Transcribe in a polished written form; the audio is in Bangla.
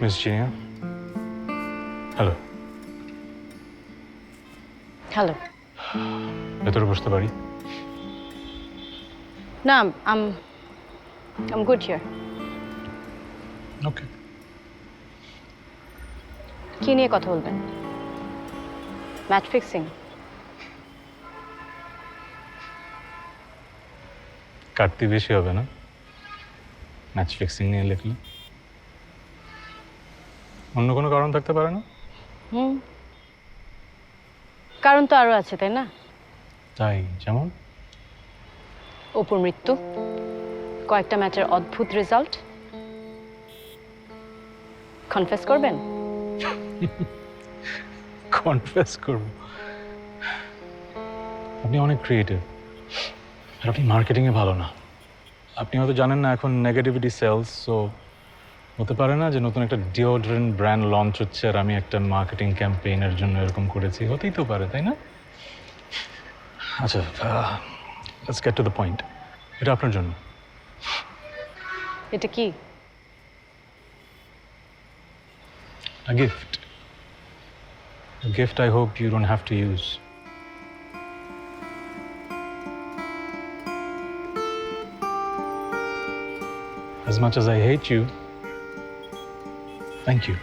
Miss Jinia, hello. হ্যালো। ভেতরে বসতে পারি? না, আম গুড হিয়ার। ওকে। কি নিয়ে কথা বলবেন? Match fixing? কাটতি বেশি হবে না ম্যাচ ফিক্সিং নিয়ে লিখলে? অন্য কোনো কারণ থাকতে পারে না? হুম, কারণ তো আরো আছে, তাই না? তাই? যেমন? অপুর মৃত্যু, কয়েকটা ম্যাচের অদ্ভুত রেজাল্ট। কনফেস করবেন? কনফেস করব? আপনি অনেক ক্রিয়েটিভ, আর আপনি মার্কেটিংয়ে ভালো না। আপনি হয়তো জানেন না এখন নেগেটিভিটি সেলস, সো হতে পারে না যে নতুন একটা ডিওড্রেন্ট ব্র্যান্ড লঞ্চ হচ্ছে আর আমি একটা মার্কেটিং ক্যাম্পেইনের জন্য এরকম করেছি। হতেই তো পারে, তাই না? আচ্ছা, let's get to the point. এটা আপনার জন্য। এটা কি? A gift. A gift I hope you don't have to use. As much as I hate you, thank you.